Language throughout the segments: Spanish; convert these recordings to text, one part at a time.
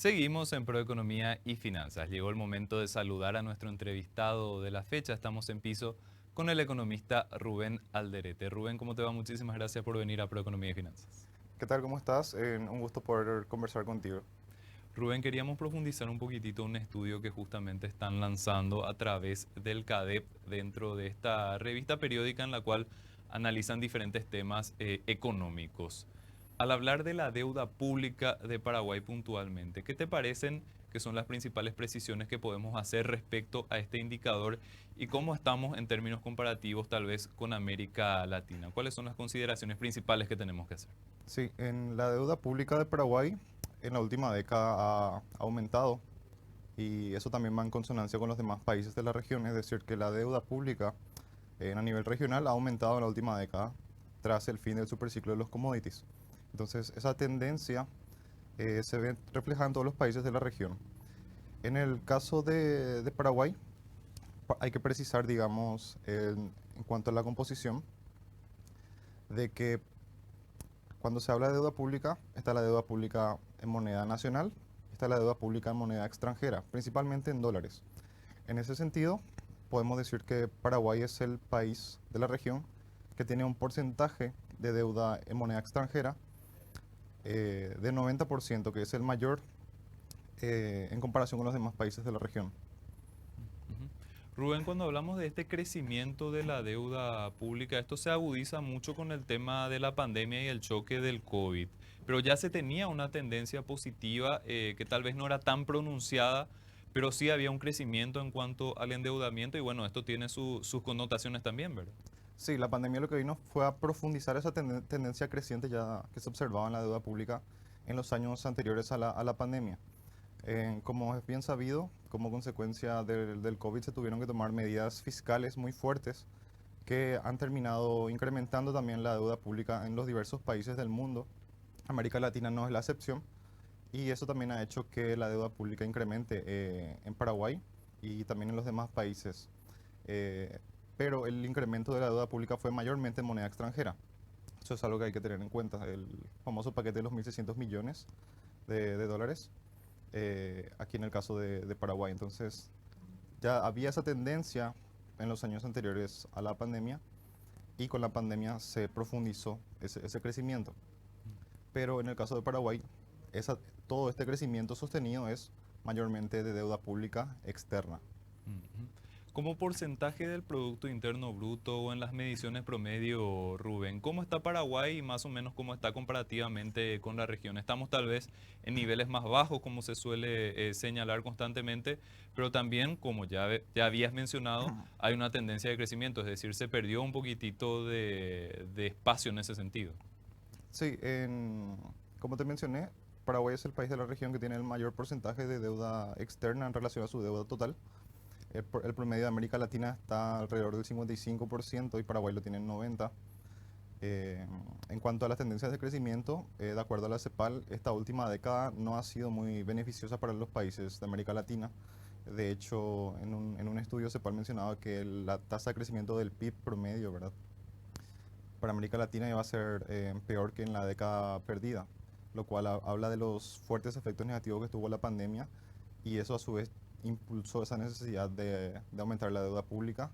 Seguimos en Proeconomía y Finanzas. Llegó el momento de saludar a nuestro entrevistado de la fecha. Estamos en piso con el economista Rubén Alderete. Rubén, ¿cómo te va? Muchísimas gracias por venir a Proeconomía y Finanzas. ¿Qué tal? ¿Cómo estás? Un gusto poder conversar contigo. Rubén, queríamos profundizar un poquitito un estudio que justamente están lanzando a través del CADEP dentro de esta revista periódica en la cual analizan diferentes temas económicos. Al hablar de la deuda pública de Paraguay puntualmente, ¿qué te parecen que son las principales precisiones que podemos hacer respecto a este indicador y cómo estamos en términos comparativos tal vez con América Latina? ¿Cuáles son las consideraciones principales que tenemos que hacer? Sí, en la deuda pública de Paraguay en la última década ha aumentado y eso también va en consonancia con los demás países de la región, es decir, que la deuda pública a nivel regional ha aumentado en la última década tras el fin del superciclo de los commodities. Entonces, esa tendencia se ve reflejada en todos los países de la región. En el caso de Paraguay, hay que precisar, digamos, en cuanto a la composición, de que cuando se habla de deuda pública, está la deuda pública en moneda nacional, está la deuda pública en moneda extranjera, principalmente en dólares. En ese sentido, podemos decir que Paraguay es el país de la región que tiene un porcentaje de deuda en moneda extranjera de 90%, que es el mayor en comparación con los demás países de la región. Ujú. Rubén, cuando hablamos de este crecimiento de la deuda pública, esto se agudiza mucho con el tema de la pandemia y el choque del COVID, pero ya se tenía una tendencia positiva que tal vez no era tan pronunciada, pero sí había un crecimiento en cuanto al endeudamiento y bueno, esto tiene sus connotaciones también, ¿verdad? Sí, la pandemia lo que vino fue a profundizar esa tendencia creciente ya que se observaba en la deuda pública en los años anteriores a la pandemia. Como es bien sabido, como consecuencia del COVID se tuvieron que tomar medidas fiscales muy fuertes que han terminado incrementando también la deuda pública en los diversos países del mundo. América Latina no es la excepción y eso también ha hecho que la deuda pública incremente en Paraguay y también en los demás países. Eh, pero el incremento de la deuda pública fue mayormente en moneda extranjera. Eso es algo que hay que tener en cuenta. El famoso paquete de los 1.600 millones de dólares aquí en el caso de Paraguay. Entonces, ya había esa tendencia en los años anteriores a la pandemia y con la pandemia se profundizó ese crecimiento. Pero en el caso de Paraguay, esa, todo este crecimiento sostenido es mayormente de deuda pública externa. Ujú. Como porcentaje del Producto Interno Bruto o en las mediciones promedio, Rubén, ¿cómo está Paraguay y más o menos cómo está comparativamente con la región? Estamos tal vez en niveles más bajos, como se suele señalar constantemente, pero también, como ya habías mencionado, hay una tendencia de crecimiento, es decir, se perdió un poquitito de espacio en ese sentido. Sí, como te mencioné, Paraguay es el país de la región que tiene el mayor porcentaje de deuda externa en relación a su deuda total. El promedio de América Latina está alrededor del 55% y Paraguay lo tiene en 90%. En cuanto a las tendencias de crecimiento, de acuerdo a la CEPAL, esta última década no ha sido muy beneficiosa para los países de América Latina. De hecho, en un estudio CEPAL mencionaba que la tasa de crecimiento del PIB promedio, ¿verdad? Para América Latina iba a ser peor que en la década perdida, lo cual habla de los fuertes efectos negativos que tuvo la pandemia y eso a su vez impulsó esa necesidad de aumentar la deuda pública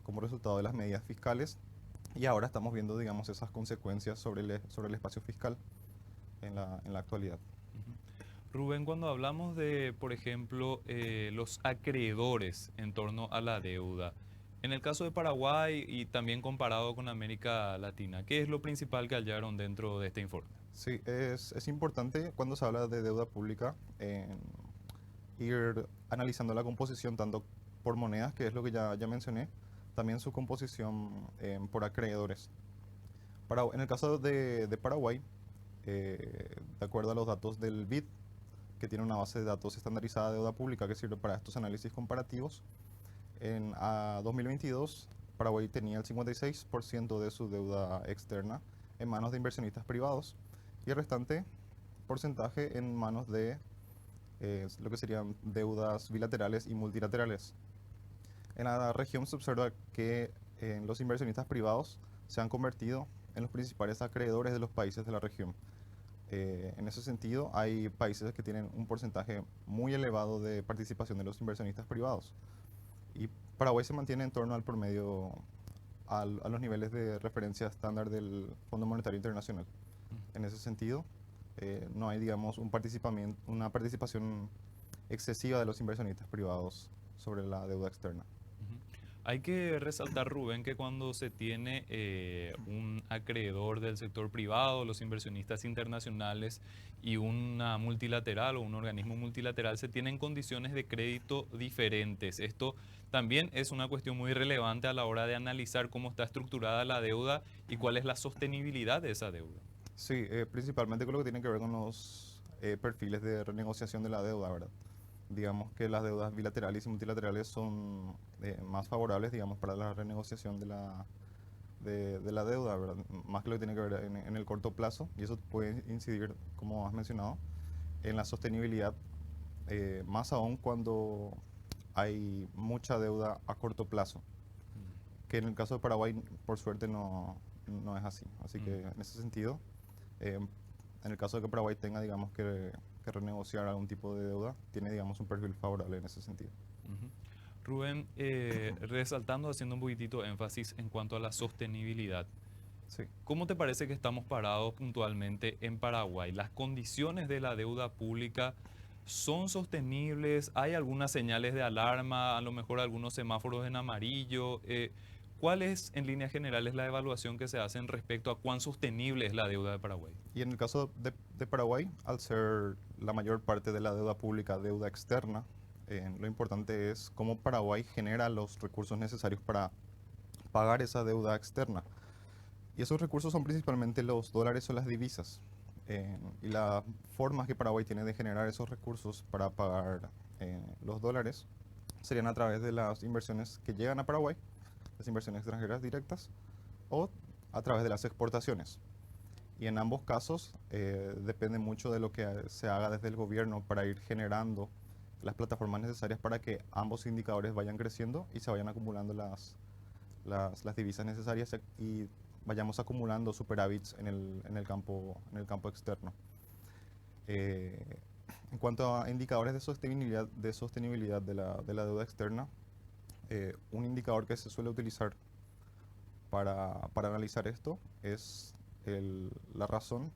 como resultado de las medidas fiscales y ahora estamos viendo, digamos, esas consecuencias sobre el espacio fiscal en la actualidad. Ujú. Rubén, cuando hablamos de, por ejemplo, los acreedores en torno a la deuda, en el caso de Paraguay y también comparado con América Latina, ¿qué es lo principal que hallaron dentro de este informe? Sí, es importante cuando se habla de deuda pública ir analizando la composición tanto por monedas, que es lo que ya mencioné, también su composición por acreedores. En el caso de Paraguay, de acuerdo a los datos del BID, que tiene una base de datos estandarizada de deuda pública que sirve para estos análisis comparativos, a 2022 Paraguay tenía el 56% de su deuda externa en manos de inversionistas privados y el restante porcentaje en manos de lo que serían deudas bilaterales y multilaterales. En la región se observa que los inversionistas privados se han convertido en los principales acreedores de los países de la región. En ese sentido, hay países que tienen un porcentaje muy elevado de participación de los inversionistas privados. Y Paraguay se mantiene en torno al promedio, a los niveles de referencia estándar del Fondo Monetario Internacional. En ese sentido, no hay, digamos, una participación excesiva de los inversionistas privados sobre la deuda externa. Ujú. Hay que resaltar, Rubén, que cuando se tiene un acreedor del sector privado, los inversionistas internacionales y una multilateral o un organismo multilateral, se tienen condiciones de crédito diferentes. Esto también es una cuestión muy relevante a la hora de analizar cómo está estructurada la deuda y cuál es la sostenibilidad de esa deuda. Sí, principalmente con lo que tiene que ver con los perfiles de renegociación de la deuda, ¿verdad? Digamos que las deudas bilaterales y multilaterales son más favorables, digamos, para la renegociación de la deuda, ¿verdad? Más que lo que tiene que ver en el corto plazo, y eso puede incidir, como has mencionado, en la sostenibilidad, más aún cuando hay mucha deuda a corto plazo, que en el caso de Paraguay, por suerte, no es así. Así Mm. que en ese sentido, eh, en el caso de que Paraguay tenga, digamos, que renegociar algún tipo de deuda, tiene, digamos, un perfil favorable en ese sentido. Ujú. Rubén, resaltando, haciendo un poquitito énfasis en cuanto a la sostenibilidad. Sí. ¿Cómo te parece que estamos parados puntualmente en Paraguay? ¿Las condiciones de la deuda pública son sostenibles? ¿Hay algunas señales de alarma? A lo mejor algunos semáforos en amarillo. ¿Cuál es, en líneas generales, la evaluación que se hace respecto a cuán sostenible es la deuda de Paraguay? Y en el caso de Paraguay, al ser la mayor parte de la deuda pública deuda externa, lo importante es cómo Paraguay genera los recursos necesarios para pagar esa deuda externa. Y esos recursos son principalmente los dólares o las divisas. Y las formas que Paraguay tiene de generar esos recursos para pagar los dólares serían a través de las inversiones que llegan a Paraguay, las inversiones extranjeras directas, o a través de las exportaciones. Y en ambos casos depende mucho de lo que se haga desde el gobierno para ir generando las plataformas necesarias para que ambos indicadores vayan creciendo y se vayan acumulando las divisas necesarias y vayamos acumulando superávits en el campo externo. Eh, en cuanto a indicadores de sostenibilidad de la deuda externa, un indicador que se suele utilizar para analizar esto es la razón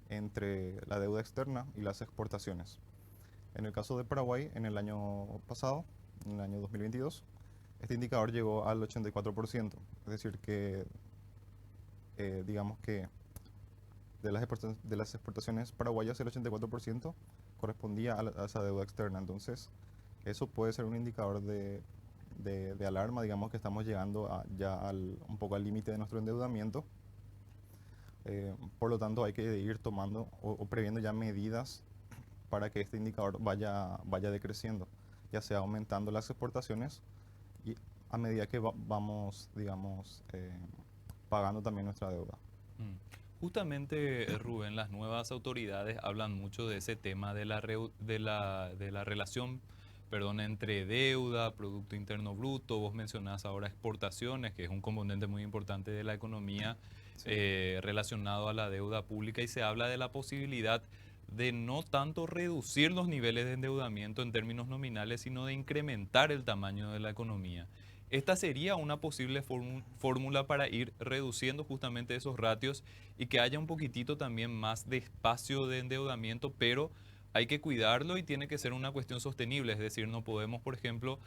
entre la deuda externa y las exportaciones. En el caso de Paraguay, en el año pasado, en el año 2022, este indicador llegó al 84%, es decir, que digamos que de las exportaciones paraguayas el 84% correspondía a esa deuda externa. Entonces, eso puede ser un indicador de alarma, digamos que estamos llegando un poco al límite de nuestro endeudamiento. Por lo tanto, hay que ir tomando o previendo ya medidas para que este indicador vaya decreciendo, ya sea aumentando las exportaciones y a medida que vamos, digamos, pagando también nuestra deuda. Mm. Justamente, Rubén, las nuevas autoridades hablan mucho de ese tema de la relación, perdón, entre deuda, Producto Interno Bruto. Vos mencionás ahora exportaciones, que es un componente muy importante de la economía Sí. relacionado a la deuda pública, y se habla de la posibilidad de no tanto reducir los niveles de endeudamiento en términos nominales, sino de incrementar el tamaño de la economía. Esta sería una posible fórmula para ir reduciendo justamente esos ratios y que haya un poquitito también más de espacio de endeudamiento, pero hay que cuidarlo y tiene que ser una cuestión sostenible. Es decir, no podemos, por ejemplo,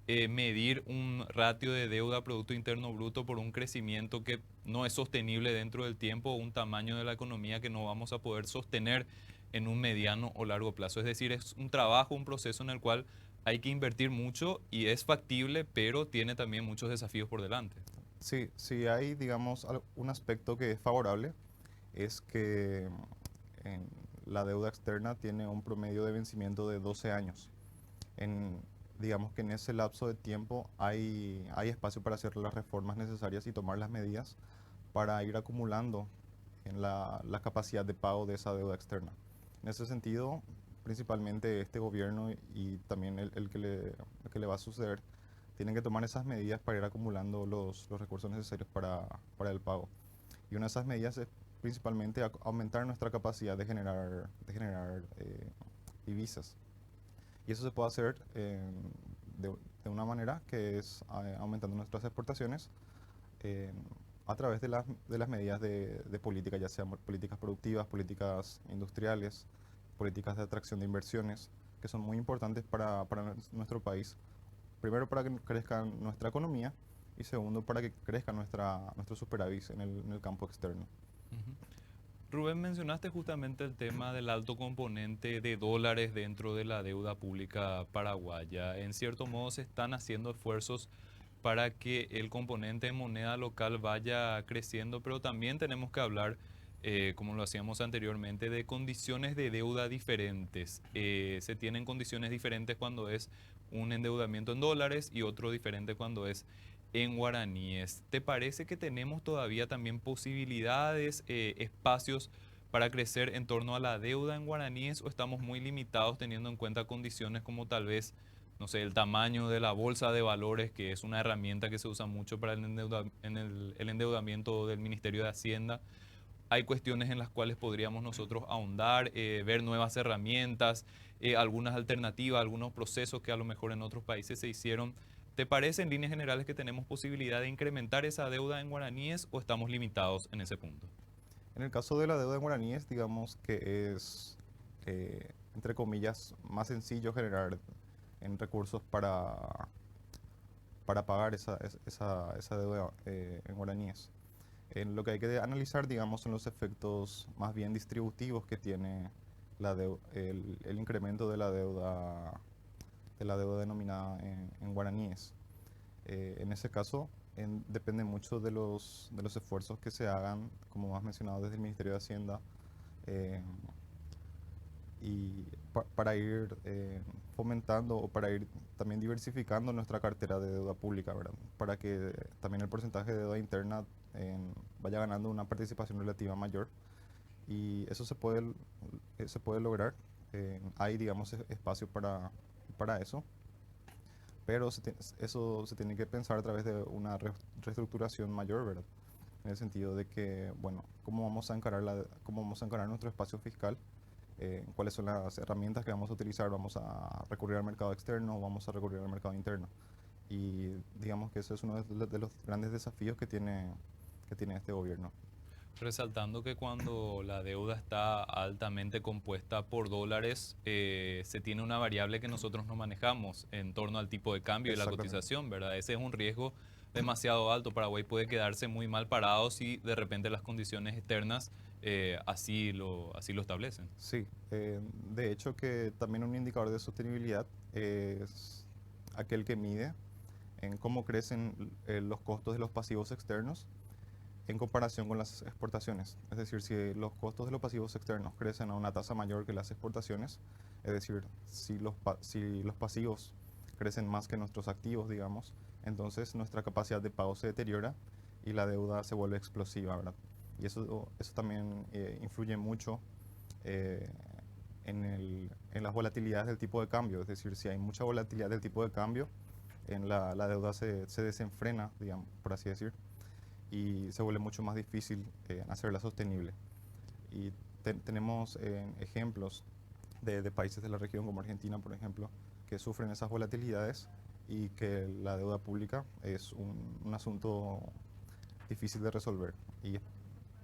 medir un ratio de deuda a Producto Interno Bruto por un crecimiento que no es sostenible dentro del tiempo o un tamaño de la economía que no vamos a poder sostener en un mediano o largo plazo. Es decir, es un trabajo, un proceso en el cual hay que invertir mucho y es factible, pero tiene también muchos desafíos por delante. Sí, sí hay, digamos, un aspecto que es favorable, es que en la deuda externa tiene un promedio de vencimiento de 12 años. En, digamos que en ese lapso de tiempo hay espacio para hacer las reformas necesarias y tomar las medidas para ir acumulando en la capacidad de pago de esa deuda externa. En ese sentido, principalmente este gobierno y también el que le va a suceder, tienen que tomar esas medidas para ir acumulando los recursos necesarios para el pago. Y una de esas medidas es principalmente a aumentar nuestra capacidad de generar divisas. Y eso se puede hacer de una manera que es aumentando nuestras exportaciones eh, a través de las medidas de política, ya sean políticas productivas, políticas industriales, políticas de atracción de inversiones, que son muy importantes para nuestro país. Primero, para que crezca nuestra economía y segundo, para que crezca nuestro superávit en el campo externo. Ujú. Rubén, mencionaste justamente el tema del alto componente de dólares dentro de la deuda pública paraguaya. En cierto modo se están haciendo esfuerzos para que el componente de moneda local vaya creciendo, pero también tenemos que hablar, como lo hacíamos anteriormente, de condiciones de deuda diferentes. Se tienen condiciones diferentes cuando es un endeudamiento en dólares y otro diferente cuando es en guaraníes. ¿Te parece que tenemos todavía también posibilidades, espacios para crecer en torno a la deuda en guaraníes o estamos muy limitados teniendo en cuenta condiciones como tal vez, no sé, el tamaño de la bolsa de valores, que es una herramienta que se usa mucho para el endeudamiento del Ministerio de Hacienda? Hay cuestiones en las cuales podríamos nosotros ahondar, ver nuevas herramientas, algunas alternativas, algunos procesos que a lo mejor en otros países se hicieron. ¿Te parece en líneas generales que tenemos posibilidad de incrementar esa deuda en guaraníes o estamos limitados en ese punto? En el caso de la deuda en guaraníes, digamos que es, entre comillas, más sencillo generar en recursos para pagar esa deuda en guaraníes. En lo que hay que analizar, digamos, son los efectos más bien distributivos que tiene el incremento de la deuda denominada en guaraníes. En ese caso, depende mucho de los esfuerzos que se hagan, como has mencionado, desde el Ministerio de Hacienda, eh, y para ir fomentando o para ir también diversificando nuestra cartera de deuda pública, ¿verdad? Para que también el porcentaje de deuda interna vaya ganando una participación relativa mayor. Y eso se puede lograr. Hay, digamos, espacio para eso, pero eso se tiene que pensar a través de una reestructuración mayor, ¿verdad? En el sentido de que, bueno, cómo vamos a encarar nuestro espacio fiscal, cuáles son las herramientas que vamos a utilizar, vamos a recurrir al mercado externo o vamos a recurrir al mercado interno. Y digamos que ese es uno de los grandes desafíos que tiene este gobierno. Resaltando que cuando la deuda está altamente compuesta por dólares, se tiene una variable que nosotros no manejamos en torno al tipo de cambio y la Exactamente. cotización, ¿verdad? Ese es un riesgo demasiado alto. Paraguay puede quedarse muy mal parado si de repente las condiciones externas así lo establecen. Sí, de hecho que también un indicador de sostenibilidad es aquel que mide en cómo crecen los costos de los pasivos externos en comparación con las exportaciones. Es decir, si los costos de los pasivos externos crecen a una tasa mayor que las exportaciones, es decir, si los pasivos crecen más que nuestros activos, digamos, entonces nuestra capacidad de pago se deteriora y la deuda se vuelve explosiva, ¿verdad? Y eso también influye mucho eh, en las volatilidades del tipo de cambio. Es decir, si hay mucha volatilidad del tipo de cambio, la deuda se desenfrena, digamos, por así decir, y se vuelve mucho más difícil hacerla sostenible. Y tenemos ejemplos de países de la región como Argentina, por ejemplo, que sufren esas volatilidades y que la deuda pública es un asunto difícil de resolver. Y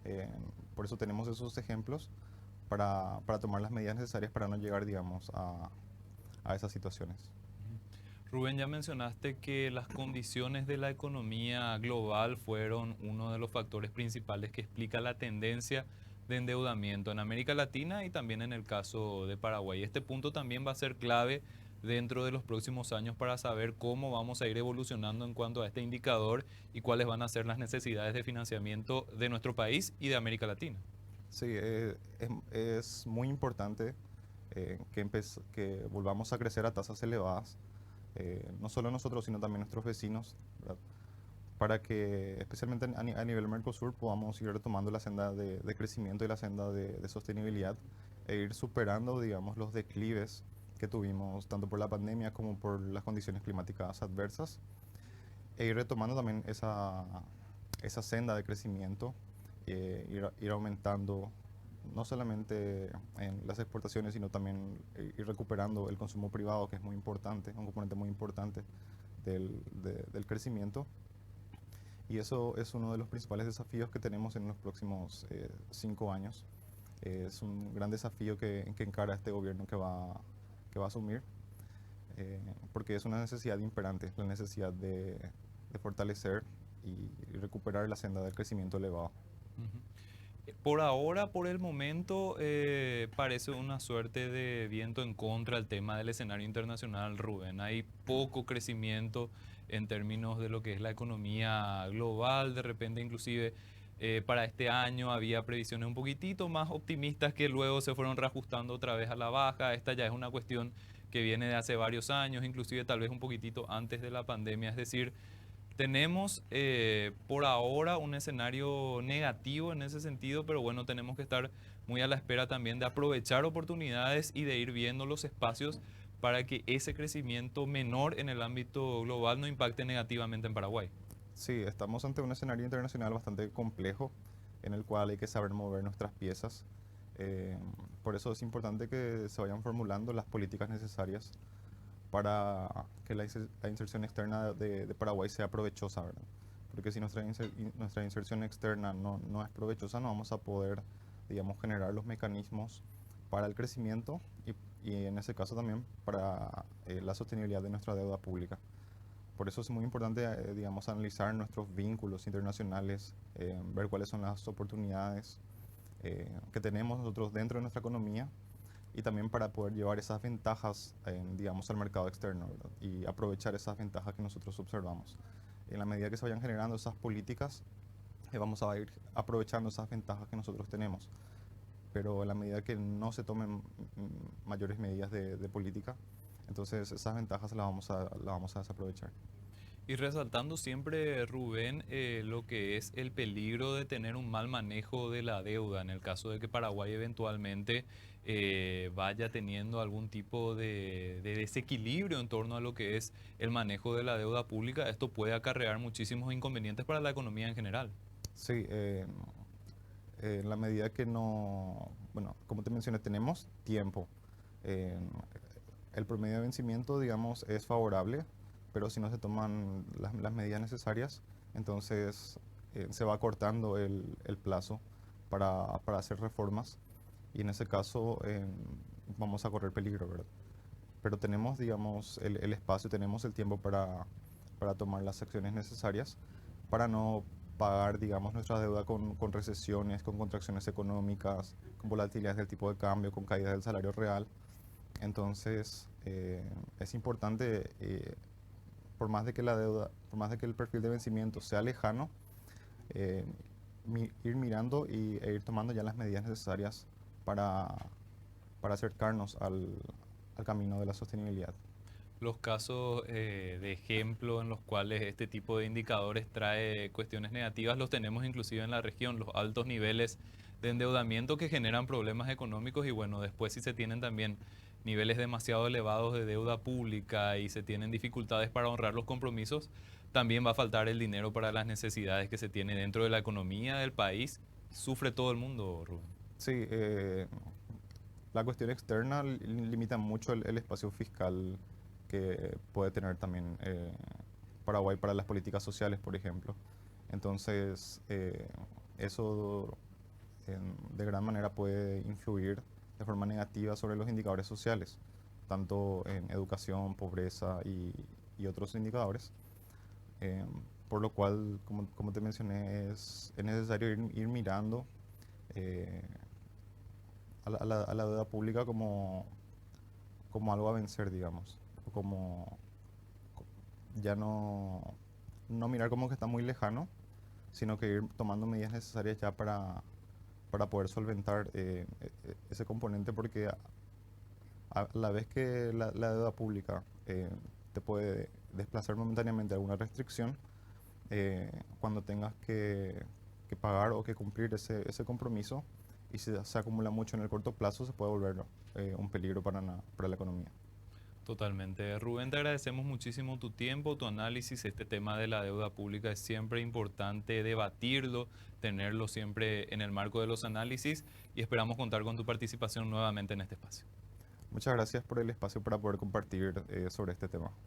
eh, por eso tenemos esos ejemplos para tomar las medidas necesarias para no llegar, digamos, a esas situaciones. Rubén, ya mencionaste que las condiciones de la economía global fueron uno de los factores principales que explica la tendencia de endeudamiento en América Latina y también en el caso de Paraguay. Este punto también va a ser clave dentro de los próximos años para saber cómo vamos a ir evolucionando en cuanto a este indicador y cuáles van a ser las necesidades de financiamiento de nuestro país y de América Latina. Sí, es muy importante que volvamos a crecer a tasas elevadas, no solo nosotros, sino también nuestros vecinos, ¿verdad? Para que especialmente a nivel Mercosur podamos ir retomando la senda de crecimiento y la senda de sostenibilidad e ir superando, digamos, los declives que tuvimos tanto por la pandemia como por las condiciones climáticas adversas e ir retomando también esa senda de crecimiento ir aumentando no solamente en las exportaciones, sino también ir recuperando el consumo privado, que es muy importante, un componente muy importante del crecimiento. Y eso es uno de los principales desafíos que tenemos en los próximos 5 años. Es un gran desafío que encara este gobierno que va a asumir, porque es una necesidad imperante, la necesidad de fortalecer y recuperar la senda del crecimiento elevado. Ujú. Por ahora, por el momento, parece una suerte de viento en contra el tema del escenario internacional, Rubén. Hay poco crecimiento en términos de lo que es la economía global. De repente, inclusive, para este año había previsiones un poquitito más optimistas que luego se fueron reajustando otra vez a la baja. Esta ya es una cuestión que viene de hace varios años, inclusive tal vez un poquitito antes de la pandemia. Es decir, tenemos por ahora un escenario negativo en ese sentido, pero bueno, tenemos que estar muy a la espera también de aprovechar oportunidades y de ir viendo los espacios para que ese crecimiento menor en el ámbito global no impacte negativamente en Paraguay. Sí, estamos ante un escenario internacional bastante complejo en el cual hay que saber mover nuestras piezas. Eh, por eso es importante que se vayan formulando las políticas necesarias para que la inserción externa de Paraguay sea provechosa, ¿verdad? Porque si nuestra inserción externa no es provechosa, no vamos a poder, digamos, generar los mecanismos para el crecimiento y en ese caso también para la sostenibilidad de nuestra deuda pública. Por eso es muy importante, digamos, analizar nuestros vínculos internacionales, ver cuáles son las oportunidades que tenemos nosotros dentro de nuestra economía y también para poder llevar esas ventajas, digamos, al mercado externo, ¿verdad? Y aprovechar esas ventajas que nosotros observamos. En la medida que se vayan generando esas políticas, vamos a ir aprovechando esas ventajas que nosotros tenemos. Pero en la medida que no se tomen mayores medidas de política, entonces esas ventajas las vamos a desaprovechar. Y resaltando siempre, Rubén, lo que es el peligro de tener un mal manejo de la deuda en el caso de que Paraguay eventualmente vaya teniendo algún tipo de desequilibrio en torno a lo que es el manejo de la deuda pública. Esto puede acarrear muchísimos inconvenientes para la economía en general. Sí, en la medida que no, bueno, como te mencioné, tenemos tiempo. Eh, el promedio de vencimiento, digamos, es favorable, pero si no se toman las medidas necesarias, entonces se va acortando el plazo para hacer reformas y en ese caso vamos a correr peligro, ¿verdad? Pero tenemos, digamos, el espacio, tenemos el tiempo para tomar las acciones necesarias para no pagar, digamos, nuestra deuda con recesiones, con contracciones económicas, con volatilidades del tipo de cambio, con caída del salario real. Entonces, es importante, por más de que el perfil de vencimiento sea lejano, eh, ir mirando e ir tomando ya las medidas necesarias para, para acercarnos al camino de la sostenibilidad. Los casos de ejemplo en los cuales este tipo de indicadores trae cuestiones negativas los tenemos inclusive en la región, los altos niveles de endeudamiento que generan problemas económicos y bueno, después si se tienen también niveles demasiado elevados de deuda pública y se tienen dificultades para honrar los compromisos, también va a faltar el dinero para las necesidades que se tiene dentro de la economía del país. Sufre todo el mundo, Rubén. Sí, la cuestión externa limita mucho el espacio fiscal que puede tener también Paraguay para las políticas sociales, por ejemplo. Entonces, eso de gran manera puede influir de forma negativa sobre los indicadores sociales, tanto en educación, pobreza y otros indicadores. Eh, por lo cual, como te mencioné, es necesario ir mirando eh, a la deuda pública como algo a vencer, digamos, o como ya no mirar como que está muy lejano, sino que ir tomando medidas necesarias ya para poder solventar ese componente, porque a la vez que la deuda pública te puede desplazar momentáneamente alguna restricción, cuando tengas que pagar o que cumplir ese compromiso y si se acumula mucho en el corto plazo, se puede volver un peligro para la economía. Totalmente. Rubén, te agradecemos muchísimo tu tiempo, tu análisis. Este tema de la deuda pública es siempre importante debatirlo, tenerlo siempre en el marco de los análisis y esperamos contar con tu participación nuevamente en este espacio. Muchas gracias por el espacio para poder compartir sobre este tema.